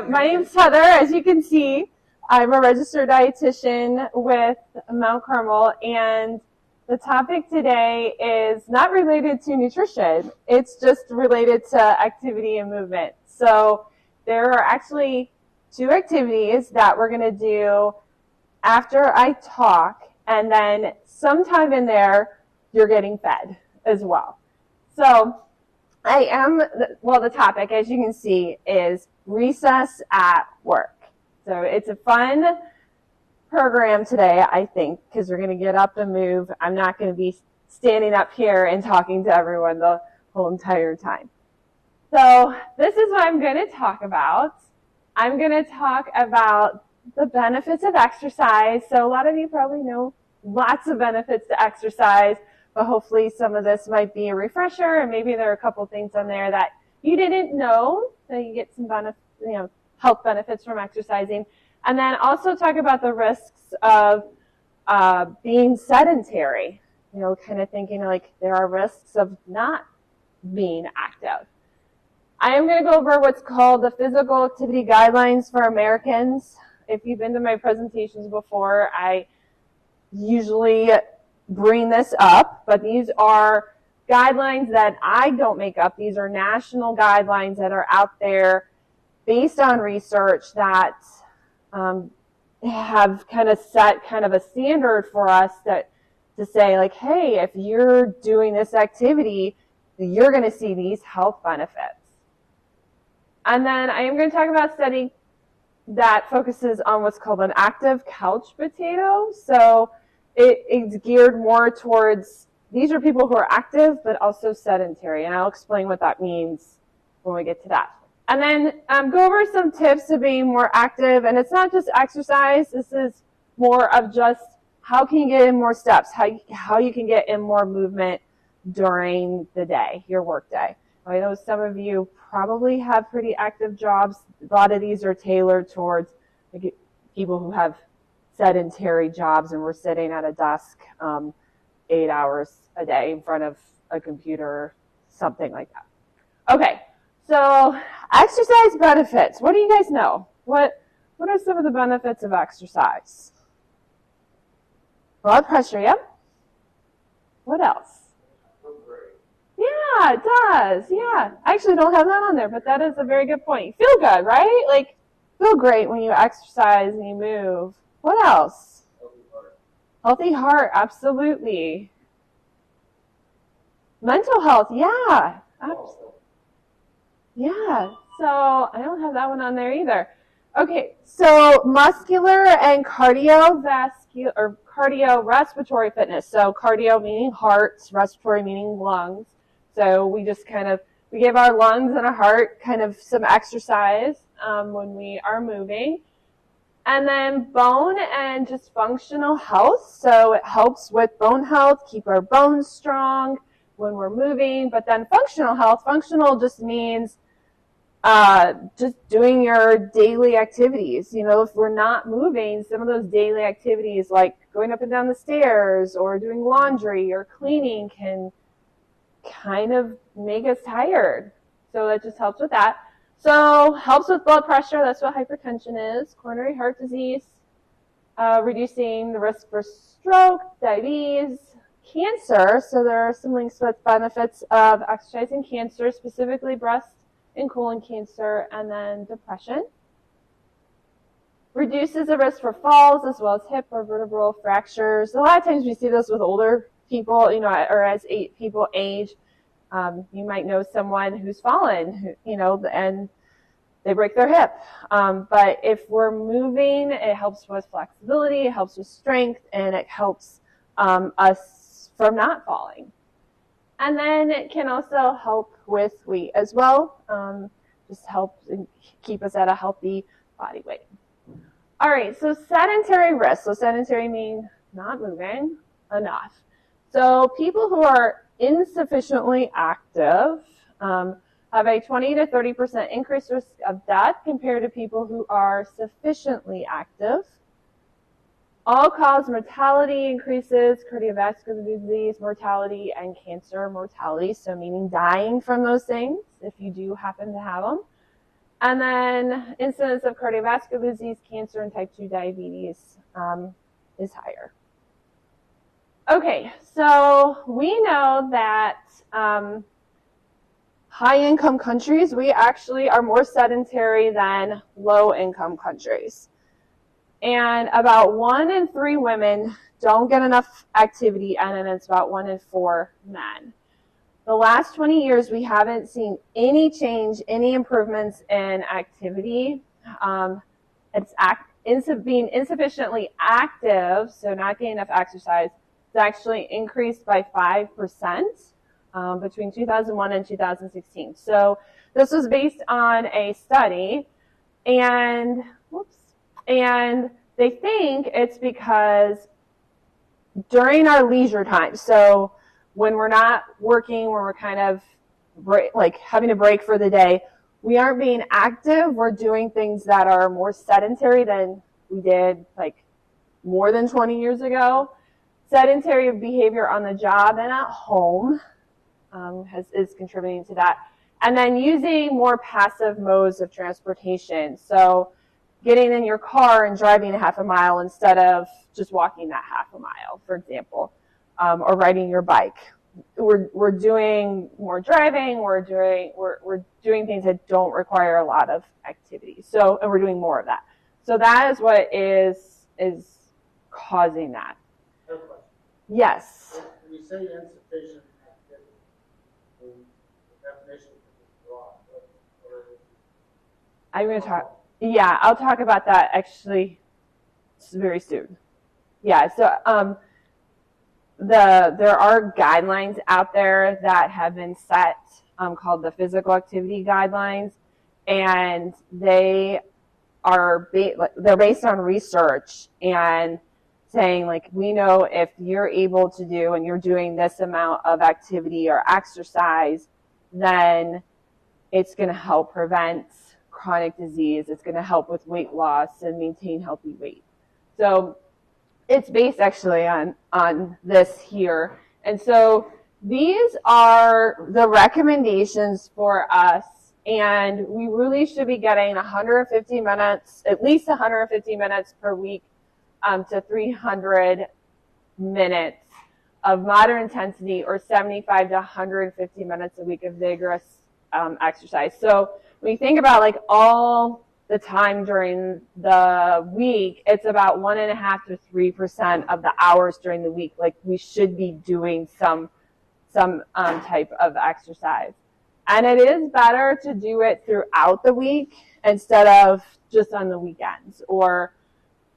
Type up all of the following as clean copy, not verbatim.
My name's Heather. As you can see, I'm a registered dietitian with Mount Carmel, and the topic today is not related to nutrition. It's just related to activity and movement. So there are actually two activities that we're going to do after I talk, and then sometime in there, you're getting fed as well. So the topic, as you can see, is recess at work. So it's a fun program today, I think, because we're going to get up and move. I'm not going to be standing up here and talking to everyone the whole entire time. So this is what I'm going to talk about. I'm going to talk about the benefits of exercise. So a lot of you probably know lots of benefits to exercise, but hopefully some of this might be a refresher, and maybe there are a couple things on there that you didn't know, so you get some health benefits from exercising. And then also talk about the risks of being sedentary, kind of thinking like there are risks of not being active. I am going to go over what's called the Physical Activity Guidelines for Americans. If you've been to my presentations before, I usually bring this up, but these are guidelines that I don't make up. These are national guidelines that are out there based on research that have kind of set kind of a standard for us to say like, hey, if you're doing this activity, you're going to see these health benefits. And then I am going to talk about a study that focuses on what's called an active couch potato. So it's geared more towards, these are people who are active but also sedentary, and I'll explain what that means when we get to that. And then go over some tips to being more active, and it's not just exercise, this is more of just how can you get in more steps, how you can get in more movement during the day, your work day. I know some of you probably have pretty active jobs. A lot of these are tailored towards people who have sedentary jobs and we're sitting at a desk 8 hours a day in front of a computer, something like that. Okay, so exercise benefits. What do you guys know? What are some of the benefits of exercise? Blood pressure, yep. What else? Yeah, it does. Yeah. I actually don't have that on there, but that is a very good point. You feel good, right? Like, feel great when you exercise and you move. What else? Healthy heart. Healthy heart, absolutely. Mental health, yeah. Yeah. So I don't have that one on there either. Okay, so muscular and cardiorespiratory fitness. So cardio meaning heart, respiratory meaning lungs. So we just we give our lungs and our heart kind of some exercise when we are moving. And then bone and just functional health. So it helps with bone health, keep our bones strong when we're moving. But then functional health, functional just means just doing your daily activities. If we're not moving, some of those daily activities like going up and down the stairs or doing laundry or cleaning can kind of make us tired. So that just helps with that. So helps with blood pressure. That's what hypertension is. Coronary heart disease, reducing the risk for stroke, diabetes, cancer. So there are some links with benefits of exercising cancer, specifically breast and colon cancer, and then depression. Reduces the risk for falls as well as hip or vertebral fractures. A lot of times we see this with older people, or as people age. You might know someone who's fallen, and they break their hip. But if we're moving, it helps with flexibility, it helps with strength, and it helps us from not falling. And then it can also help with weight as well, just help keep us at a healthy body weight. All right, so sedentary risk. So sedentary means not moving enough. So people who are insufficiently active have a 20 to 30% increased risk of death compared to people who are sufficiently active. All-cause mortality increases, cardiovascular disease mortality, and cancer mortality, so meaning dying from those things if you do happen to have them. And then incidence of cardiovascular disease, cancer, and type 2 diabetes is higher. Okay, so we know that high-income countries, we actually are more sedentary than low-income countries. And about 1 in 3 women don't get enough activity, and then it's about 1 in 4 men. The last 20 years, we haven't seen any change, any improvements in activity. Being insufficiently active, so not getting enough exercise, it's actually increased by 5% between 2001 and 2016. So this was based on a study, and they think it's because during our leisure time, so when we're not working, when we're kind of like having a break for the day, we aren't being active. We're doing things that are more sedentary than we did like more than 20 years ago. Sedentary behavior on the job and at home is contributing to that. And then using more passive modes of transportation. So getting in your car and driving a half a mile instead of just walking that half a mile, for example, or riding your bike. We're doing more driving. We're doing things that don't require a lot of activity. So, and we're doing more of that. So that is what is causing that. Yes. When you say insufficient activity, the definition is broad. I'm going to talk. Yeah, I'll talk about that actually very soon. Yeah. So there are guidelines out there that have been set called the physical activity guidelines, and they're based on research and saying, like, we know if you're able to do and you're doing this amount of activity or exercise, then it's going to help prevent chronic disease. It's going to help with weight loss and maintain healthy weight. So it's based actually on this here. And so these are the recommendations for us, and we really should be getting 150 minutes, at least 150 minutes per week to 300 minutes of moderate intensity, or 75 to 150 minutes a week of vigorous exercise. So when you think about like all the time during the week, it's about 1.5 to 3% of the hours during the week. Like we should be doing some type of exercise. And it is better to do it throughout the week instead of just on the weekends, or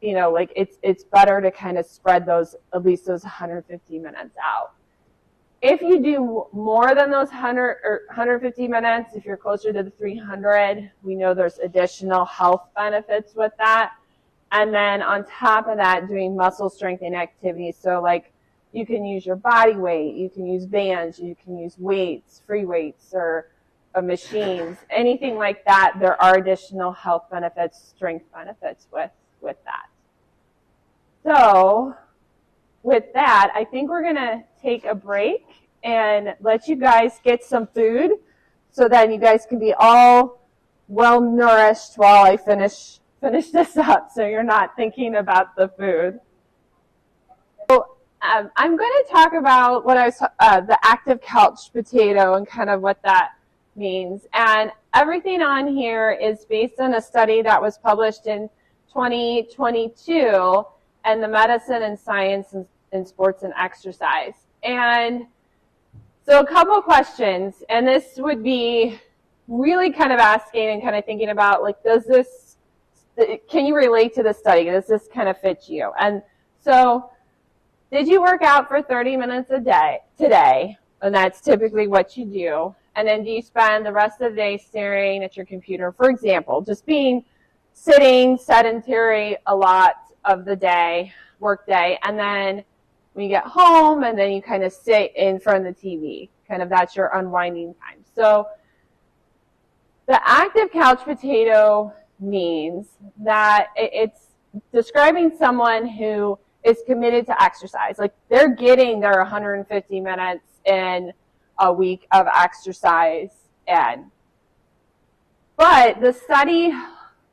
like it's better to kind of spread at least those 150 minutes out. If you do more than those 100 or 150 minutes, if you're closer to the 300, we know there's additional health benefits with that. And then on top of that, doing muscle strengthening activities. So like you can use your body weight, you can use bands, you can use weights, free weights, or machines, anything like that. There are additional health benefits, strength benefits with that. So with that, I think we're going to take a break and let you guys get some food so that you guys can be all well nourished while I finish this up, so you're not thinking about the food. So I'm going to talk about what the active couch potato and kind of what that means. And everything on here is based on a study that was published in 2022 and the Medicine and Science in Sports and Exercise. And so a couple questions, and this would be really kind of asking and kind of thinking about, like, can you relate to this study? Does this kind of fit you? And so did you work out for 30 minutes a day today? And that's typically what you do. And then do you spend the rest of the day staring at your computer? For example, just sitting sedentary a lot of the day, work day, and then when you get home and then you kind of sit in front of the TV, kind of that's your unwinding time. So the active couch potato means that it's describing someone who is committed to exercise. Like they're getting their 150 minutes in a week of exercise in. But the study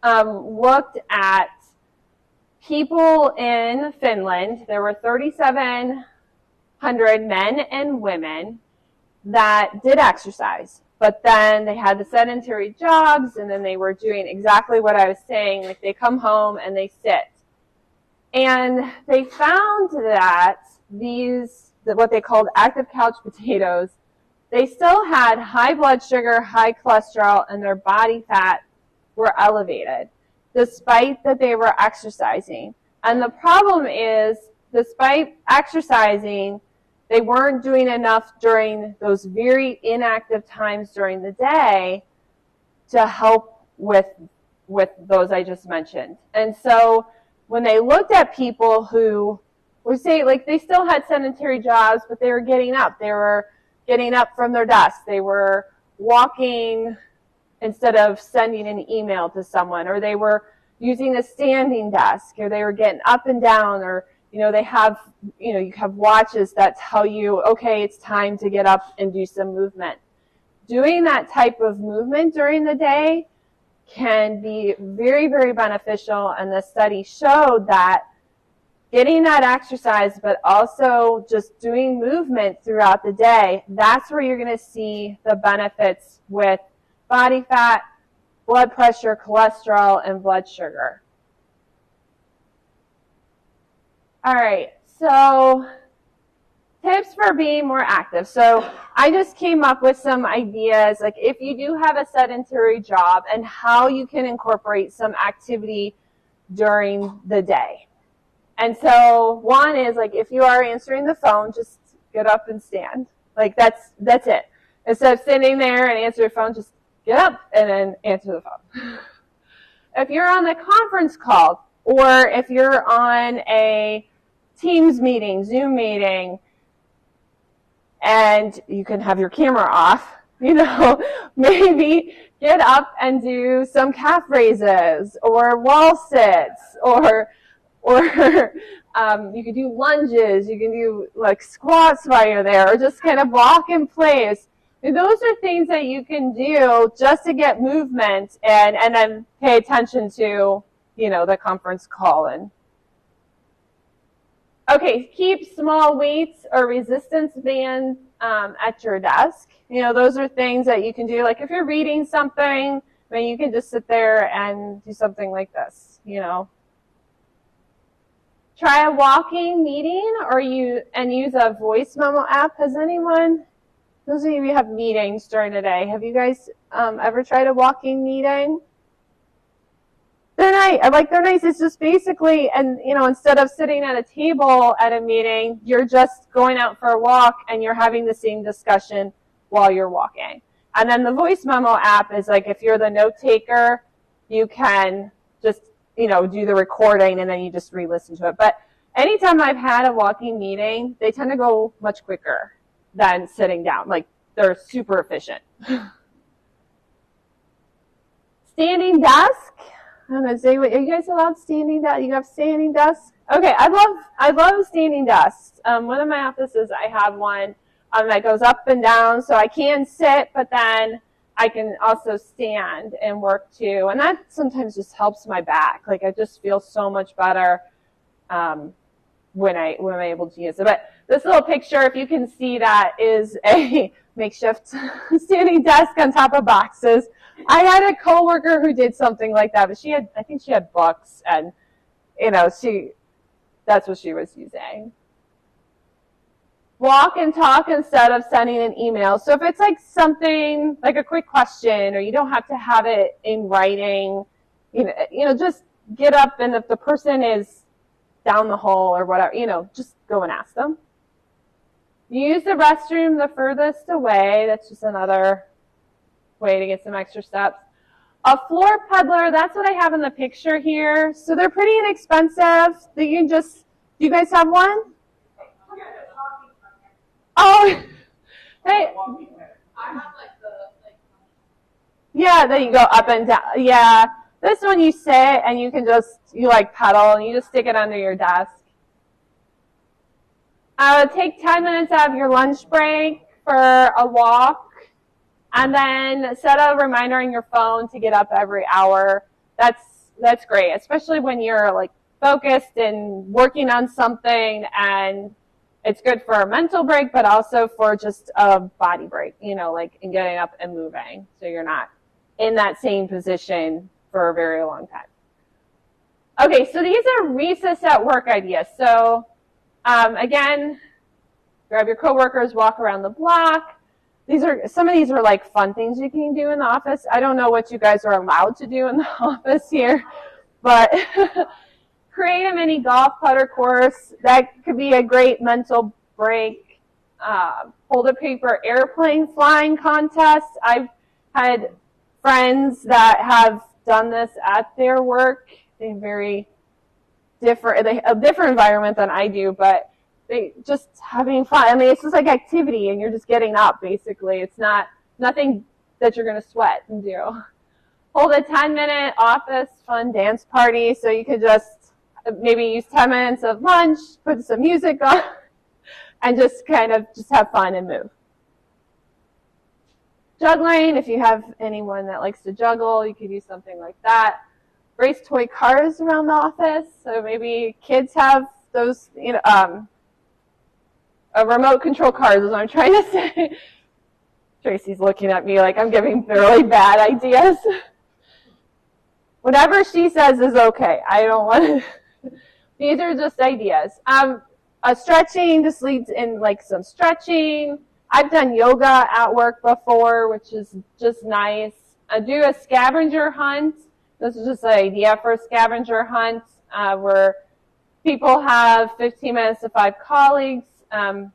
looked at people in Finland. There were 3,700 men and women that did exercise, but then they had the sedentary jobs, and then they were doing exactly what I was saying, like they come home and they sit. And they found that what they called active couch potatoes, they still had high blood sugar, high cholesterol, and their body fat were elevated, despite that they were exercising. And the problem is, despite exercising, they weren't doing enough during those very inactive times during the day to help with those I just mentioned. And so when they looked at people who were, say, like they still had sedentary jobs, but they were getting up. They were getting up from their desk. They were walking instead of sending an email to someone, or they were using a standing desk, or they were getting up and down, or they have, you have watches that tell you, okay, it's time to get up and do some movement. Doing that type of movement during the day can be very, very beneficial, and the study showed that getting that exercise, but also just doing movement throughout the day, that's where you're going to see the benefits with body fat, blood pressure, cholesterol, and blood sugar. All right, so tips for being more active. So I just came up with some ideas, like if you do have a sedentary job, and how you can incorporate some activity during the day. And so one is, like, if you are answering the phone, just get up and stand. Like that's it. Instead of sitting there and answer your phone, just get up and then answer the phone. If you're on the conference call, or if you're on a Teams meeting, Zoom meeting, and you can have your camera off, maybe get up and do some calf raises or wall sits, or you can do lunges, you can do like squats while you're there, or just kind of walk in place. And those are things that you can do just to get movement, and then pay attention to, the conference call. Okay, keep small weights or resistance bands at your desk. Those are things that you can do. Like if you're reading something, you can just sit there and do something like this, Try a walking meeting, and use a voice memo app. Has anyone, those of you who have meetings during the day, have you guys ever tried a walking meeting? They're nice. They're nice. It's just basically, and instead of sitting at a table at a meeting, you're just going out for a walk and you're having the same discussion while you're walking. And then the voice memo app is like, if you're the note taker, you can just do the recording and then you just re-listen to it. But anytime I've had a walking meeting, they tend to go much quicker than sitting down. Like they're super efficient. Standing desk. I'm gonna say, are you guys allowed standing desk? You have standing desks? Okay, I love standing desks. One of my offices, I have one that goes up and down, so I can sit, but then I can also stand and work too, and that sometimes just helps my back. Like I just feel so much better when I'm able to use it. But this little picture, if you can see, that is a makeshift standing desk on top of boxes. I had a coworker who did something like that, but I think she had books, and that's what she was using. Walk and talk instead of sending an email. So if it's like something like a quick question, or you don't have to have it in writing, just get up, and if the person is down the hall or whatever, just go and ask them. Use the restroom the furthest away. That's just another way to get some extra steps. A floor peddler, that's what I have in the picture here. So they're pretty inexpensive. Do you guys have one? Oh, hey. Yeah, then you go up and down. Yeah, this one you sit and you can you pedal, and you just stick it under your desk. Take 10 minutes out of your lunch break for a walk. And then set a reminder on your phone to get up every hour. That's great, especially when you're like focused and working on something, and it's good for a mental break, but also for just a body break, like in getting up and moving, so you're not in that same position for a very long time. Okay, so these are recess at work ideas. So again, grab your coworkers, walk around the block. Some of these are like fun things you can do in the office. I don't know what you guys are allowed to do in the office here, but create a mini golf putter course. That could be a great mental break. Hold a paper airplane flying contest. I've had friends that have done this at their work. They're very different. They have a different environment than I do, but they just having fun. I mean, it's just like activity, and you're just getting up, basically. It's nothing that you're going to sweat and do. Hold a 10-minute office fun dance party, so you could just maybe use 10 minutes of lunch, put some music on, and just kind of just have fun and move. Juggling, if you have anyone that likes to juggle, you could use something like that. Race toy cars around the office, so maybe kids have those, remote control cars is what I'm trying to say. Tracy's looking at me like I'm giving really bad ideas. Whatever she says is okay. I don't want to. These are just ideas. Stretching just leads in like some stretching. I've done yoga at work before, which is just nice. Do a scavenger hunt. This is just an idea for a scavenger hunt where people have 15 minutes to 5 colleagues who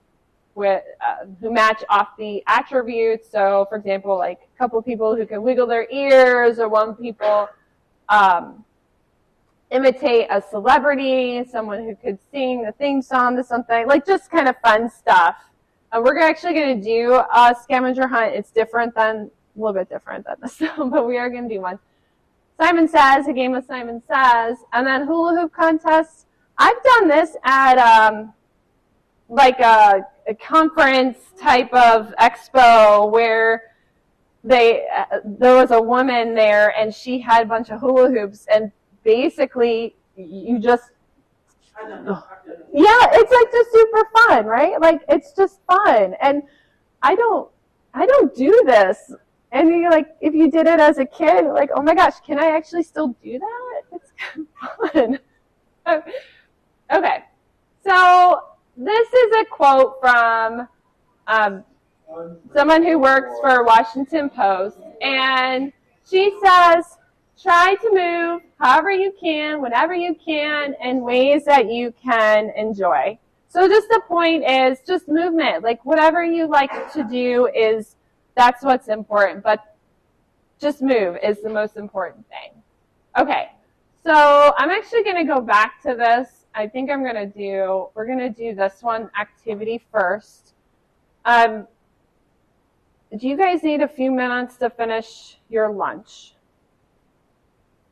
match off the attributes. So, for example, like a couple people who can wiggle their ears, or one people imitate a celebrity, someone who could sing the theme song to something, like just kind of fun stuff. We're actually going to do a scavenger hunt. It's different than, a little bit different than this, but we are going to do one. Simon Says, a game of Simon Says, and then hula hoop contests. I've done this at like a conference type of expo where there was a woman there, and she had a bunch of hula hoops, and basically you just, yeah, it's like just super fun, right? Like it's just fun, and I don't do this. And you're like, if you did it as a kid, like, oh my gosh, can I actually still do that? It's kind of fun. Okay, so this is a quote from someone who works for Washington Post, and she says, try to move however you can, whenever you can, in ways that you can enjoy. So just the point is just movement. Like whatever you like to do that's what's important, but just move is the most important thing. Okay, so I'm actually going to go back to this. I think we're going to do this one activity first. Do you guys need a few minutes to finish your lunch?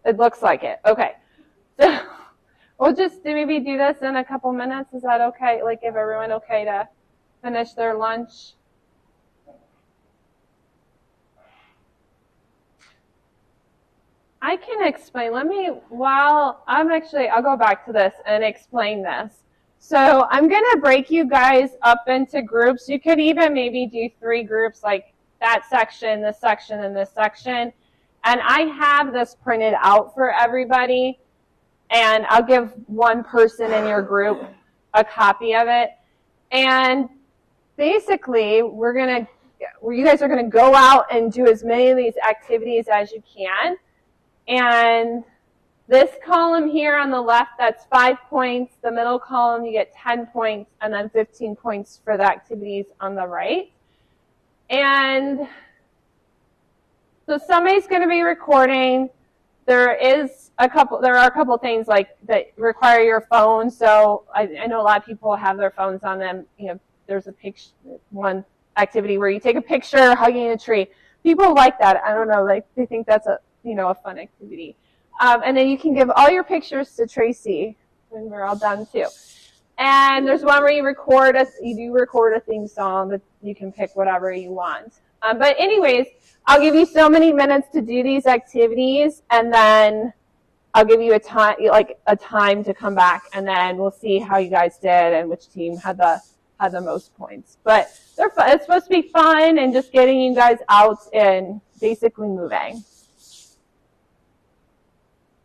It looks like it. Okay. So we'll just maybe do this in a couple minutes. Is that okay? Like give everyone okay to finish their lunch? I can explain. I'll go back to this and explain this. So I'm going to break you guys up into groups. You could even maybe do 3 groups, like that section, this section, and this section. And I have this printed out for everybody. And I'll give one person in your group a copy of it. And basically, you guys are going to go out and do as many of these activities as you can. And this column here on the left, that's 5 points. The middle column, you get 10 points, and then 15 points for the activities on the right. And so somebody's going to be recording. There are a couple things like that require your phone. So I know a lot of people have their phones on them. There's one activity where you take a picture hugging a tree. People like that. I don't know, like they think that's a fun activity. And then you can give all your pictures to Tracy when we're all done too. And there's one where you do record a theme song, that you can pick whatever you want. But anyways, I'll give you so many minutes to do these activities, and then I'll give you a time to come back, and then we'll see how you guys did and which team had the most points. But they're fun. It's supposed to be fun and just getting you guys out and basically moving.